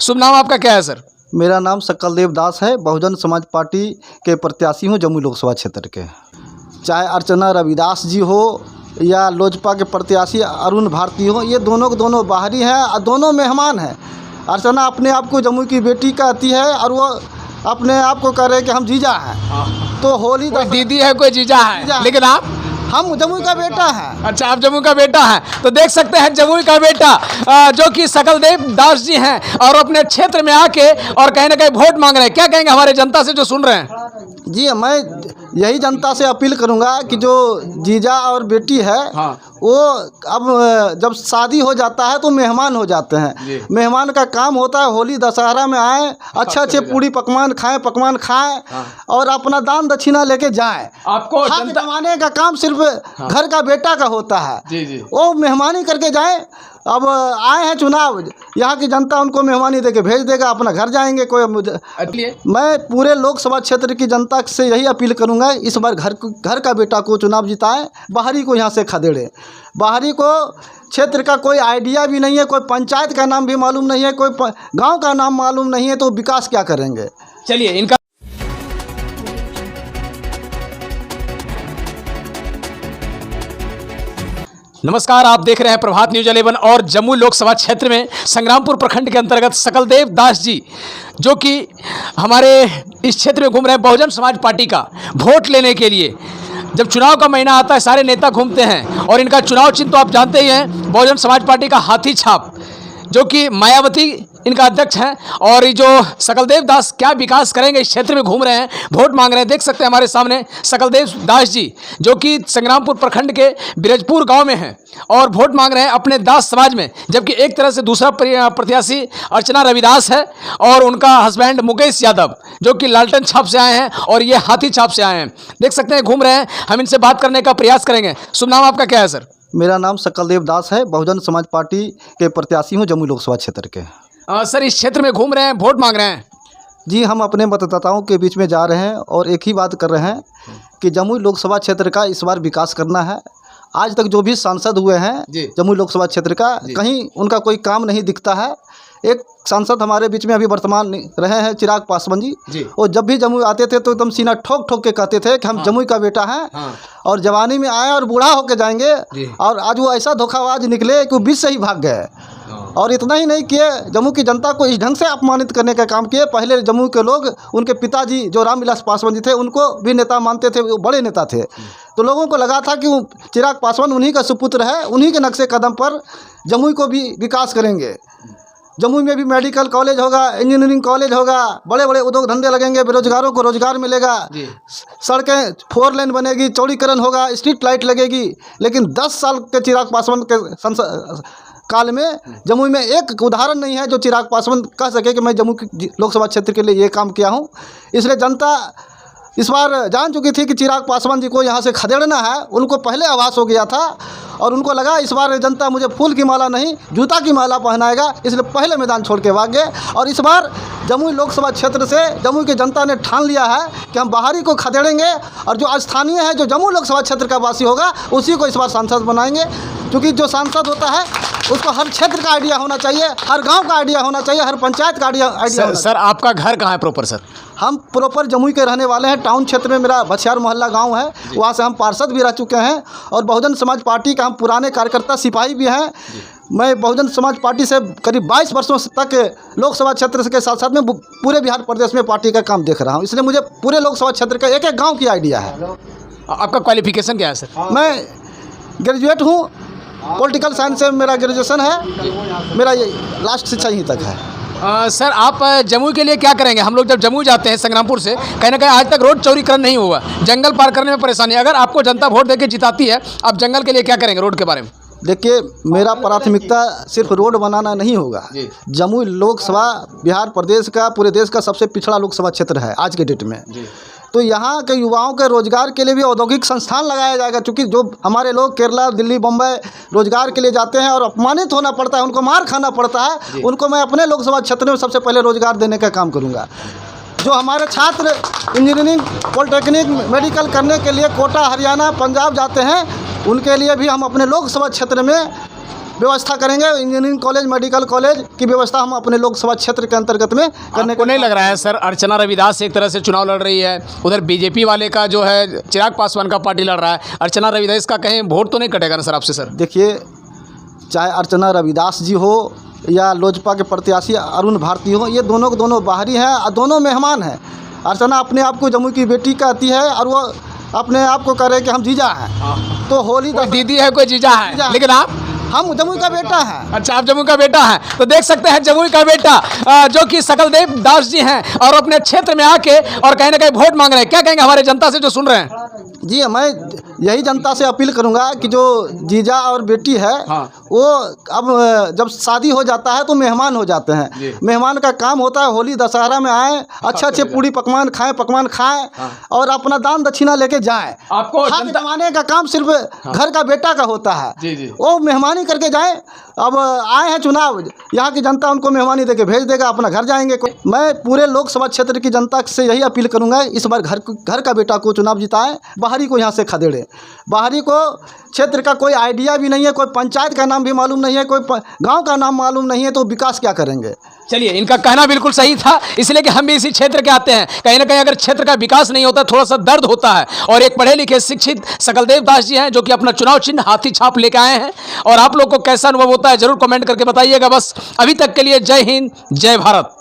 शुभ नाम आपका क्या है सर? मेरा नाम सकलदेव दास है। बहुजन समाज पार्टी के प्रत्याशी हूँ जमुई लोकसभा क्षेत्र के। चाहे अर्चना रविदास जी हो या लोजपा के प्रत्याशी अरुण भारती हो, ये दोनों के दोनों बाहरी हैं और दोनों मेहमान हैं। अर्चना अपने आप को जमुई की बेटी कहती है और वो अपने आप को कह रहे हैं कि हम जीजा हैं। तो होली कोई दीदी है, कोई जीजा है, लेकिन आप? हम जमुई का बेटा हैं। अच्छा, आप जमुई का बेटा हैं। तो देख सकते हैं जमुई का बेटा जो कि सकलदेव दास जी हैं और अपने क्षेत्र में आके और कहीं ना कहीं वोट मांग रहे हैं। क्या कहेंगे हमारे जनता से जो सुन रहे हैं? जी, मैं यही जनता से अपील करूंगा कि जो जीजा और बेटी है, वो अब जब शादी हो जाता है तो मेहमान हो जाते हैं। मेहमान का काम होता है होली दशहरा में आए, अच्छे पूरी पकवान खाएं और अपना दान दक्षिणा लेके जाएं। आपको जनता कमाने का काम सिर्फ घर का बेटा का होता है। वो मेहमानी करके जाएं। अब आए हैं चुनाव, यहाँ की जनता उनको मेहमानी देके भेज देगा, अपना घर जाएंगे। मैं पूरे लोकसभा क्षेत्र की जनता से यही अपील करूंगा, इस बार घर का बेटा को चुनाव जिताएं, बाहरी को यहाँ से खदेड़ें। बाहरी को क्षेत्र का कोई आइडिया भी नहीं है, कोई पंचायत का नाम भी मालूम नहीं है, कोई गांव का नाम मालूम नहीं है, तो विकास क्या करेंगे? चलिए इनका नमस्कार, आप देख रहे हैं प्रभात न्यूज 11 और जमुई लोकसभा क्षेत्र में संग्रामपुर प्रखंड के अंतर्गत सकलदेव दास जी जो कि हमारे इस क्षेत्र में घूम रहे हैं बहुजन समाज पार्टी का वोट लेने के लिए। जब चुनाव का महीना आता है सारे नेता घूमते हैं और इनका चुनाव चिन्ह तो आप जानते ही हैं, बहुजन समाज पार्टी का हाथी छाप, जो कि मायावती इनका अध्यक्ष हैं। और ये जो सकलदेव दास क्या विकास करेंगे इस क्षेत्र में घूम रहे हैं, वोट मांग रहे हैं। देख सकते हैं हमारे सामने सकलदेव दास जी जो कि संग्रामपुर प्रखंड के बिरजपुर गांव में हैं और वोट मांग रहे हैं अपने दास समाज में। जबकि एक तरह से दूसरा प्रत्याशी अर्चना रविदास है और उनका हस्बैंड मुकेश यादव जो कि लालटेन छाप से आए हैं और ये हाथी छाप से आए हैं। देख सकते हैं घूम रहे हैं, हम इनसे बात करने का प्रयास करेंगे। शुभ नाम आपका क्या है सर? मेरा नाम सकलदेव दास है। बहुजन समाज पार्टी के प्रत्याशी हूँ जमुई लोकसभा क्षेत्र के। सर, इस क्षेत्र में घूम रहे हैं, वोट मांग रहे हैं। जी, हम अपने मतदाताओं के बीच में जा रहे हैं और एक ही बात कर रहे हैं कि जमुई लोकसभा क्षेत्र का इस बार विकास करना है। आज तक जो भी सांसद हुए हैं जमुई लोकसभा क्षेत्र का, कहीं उनका कोई काम नहीं दिखता है। एक सांसद हमारे बीच में अभी वर्तमान रहे हैं चिराग पासवान जी। और जब भी जमुई आते थे तो एकदम सीना ठोक ठोक के कहते थे कि हम जमुई का बेटा हैं और जवानी में आए और बूढ़ा होके जाएंगे। और आज वो ऐसा धोखाबाज निकले कि वो बीच से ही भाग गए। और इतना ही नहीं किए, जम्मू की जनता को इस ढंग से अपमानित करने का काम किए। पहले जम्मू के लोग उनके पिताजी जो रामविलास पासवान जी थे उनको भी नेता मानते थे, वो बड़े नेता थे। तो लोगों को लगा था कि वो चिराग पासवान उन्हीं का सुपुत्र है, उन्हीं के नक्शे कदम पर जमुई को भी विकास करेंगे। जमुई में भी मेडिकल कॉलेज होगा, इंजीनियरिंग कॉलेज होगा, बड़े बड़े उद्योग धंधे लगेंगे, बेरोजगारों को रोजगार मिलेगा, सड़कें 4 लेन बनेगी, चौड़ीकरण होगा, स्ट्रीट लाइट लगेगी। लेकिन 10 साल के चिराग पासवान के काल में जमुई में एक उदाहरण नहीं है जो चिराग पासवान कह सके कि मैं जमुई लोकसभा क्षेत्र के लिए ये काम किया हूँ। इसलिए जनता इस बार जान चुकी थी कि चिराग पासवान जी को यहाँ से खदेड़ना है। उनको पहले आभास हो गया था और उनको लगा इस बार जनता मुझे फूल की माला नहीं जूता की माला पहनाएगा, इसलिए पहले मैदान छोड़ के भाग गए। और इस बार जमुई लोकसभा क्षेत्र से जमुई की जनता ने ठान लिया है कि हम बाहरी को खदेड़ेंगे और जो स्थानीय है, जो जमुई लोकसभा क्षेत्र का वासी होगा, उसी को इस बार सांसद बनाएंगे। क्योंकि जो सांसद होता है उसको हर क्षेत्र का आइडिया होना चाहिए, हर गांव का आइडिया होना चाहिए, हर पंचायत का आइडिया। सर, आपका घर कहाँ है प्रॉपर? सर, हम प्रॉपर जमुई के रहने वाले हैं। टाउन क्षेत्र में मेरा बछियार मोहल्ला गांव है, वहाँ से हम पार्षद भी रह चुके हैं और बहुजन समाज पार्टी का हम पुराने कार्यकर्ता सिपाही भी हैं। मैं बहुजन समाज पार्टी से करीब 22 वर्षों तक लोकसभा क्षेत्र के साथ साथ में पूरे बिहार प्रदेश में पार्टी का काम देख रहा हूँ। इसलिए मुझे पूरे लोकसभा क्षेत्र का एक एक गाँव की आइडिया है। आपका क्वालिफिकेशन क्या है सर? मैं ग्रेजुएट हूँ, पॉलिटिकल साइंस से मेरा ग्रेजुएशन है, मेरा ये लास्ट शिक्षा यहीं तक है। सर, आप जमुई के लिए क्या करेंगे? हम लोग जब जमुई जाते हैं संग्रामपुर से, कहीं ना कहीं आज तक रोड चौड़ीकरण नहीं हुआ, जंगल पार करने में परेशानी। अगर आपको जनता वोट देके जिताती है, आप जंगल के लिए क्या करेंगे रोड के बारे में? देखिए, मेरा प्राथमिकता सिर्फ रोड बनाना नहीं होगा। जमुई लोकसभा बिहार प्रदेश का, पूरे देश का सबसे पिछड़ा लोकसभा क्षेत्र है आज के डेट में। तो यहाँ के युवाओं के रोजगार के लिए भी औद्योगिक संस्थान लगाया जाएगा। क्योंकि जो हमारे लोग केरला, दिल्ली, बम्बई रोजगार के लिए जाते हैं और अपमानित होना पड़ता है, उनको मार खाना पड़ता है, उनको मैं अपने लोकसभा क्षेत्र में सबसे पहले रोजगार देने का काम करूँगा। जो हमारे छात्र इंजीनियरिंग, पॉलिटेक्निक, मेडिकल करने के लिए कोटा, हरियाणा, पंजाब जाते हैं, उनके लिए भी हम अपने लोकसभा क्षेत्र में व्यवस्था करेंगे। इंजीनियरिंग कॉलेज, मेडिकल कॉलेज की व्यवस्था हम अपने लोकसभा क्षेत्र के अंतर्गत में करने आपको नहीं लग रहा है सर, अर्चना रविदास एक तरह से चुनाव लड़ रही है, उधर बीजेपी वाले का जो है चिराग पासवान का पार्टी लड़ रहा है, अर्चना रविदास का कहीं वोट तो नहीं कटेगा ना सर आपसे? सर देखिए, चाहे अर्चना रविदास जी हो या लोजपा के प्रत्याशी अरुण भारती हो, ये दोनों के दोनों बाहरी हैं और दोनों मेहमान हैं। अर्चना अपने आप को जमुई की बेटी कहती है और वो अपने आप को कह रहे हैं कि हम जीजा हैं। तो होली कोई दीदी है, कोई जीजा है, लेकिन आप? हम जमुई का बेटा हैं। अच्छा, आप जमुई का बेटा हैं, तो देख सकते हैं जमुई का बेटा जो कि सकलदेव दास जी हैं और अपने क्षेत्र में आके और कहीं ना कहीं वोट मांग रहे हैं। क्या कहेंगे हमारे जनता से जो सुन रहे हैं? जी, मैं यही जनता से अपील करूंगा कि जो जीजा और बेटी है, वो अब जब शादी हो जाता है तो मेहमान हो जाते हैं। मेहमान का काम होता है होली दशहरा में आए, अच्छे पूड़ी पकवान खाएं और अपना दान दक्षिणा लेके जाएं। आपको जमाने का काम सिर्फ घर का बेटा का होता है। वो मेहमानी करके जाएं। अब आए हैं चुनाव, यहाँ की जनता उनको मेहमानी देके भेज देगा, अपना घर जाएंगे। मैं पूरे लोकसभा क्षेत्र की जनता से यही अपील करूंगा, इस बार घर का बेटा को चुनाव जिताएं, बाहरी को यहाँ से खदेड़े। बाहरी को क्षेत्र का कोई आइडिया भी नहीं है, कोई पंचायत का नाम भी मालूम नहीं है, कोई गांव का नाम मालूम नहीं है, तो विकास क्या करेंगे? चलिए, इनका कहना बिल्कुल सही था, इसलिए कि हम भी इसी क्षेत्र के आते हैं। कहीं ना कहीं अगर क्षेत्र का विकास नहीं होता, थोड़ा सा दर्द होता है। और एक पढ़े लिखे शिक्षित सकलदेव दास जी हैं जो कि अपना चुनाव चिन्ह हाथी छाप लेकर आए हैं। और आप लोग को कैसा अनुभव होता है जरूर कमेंट करके बताइएगा। बस अभी तक के लिए जय हिंद, जय भारत।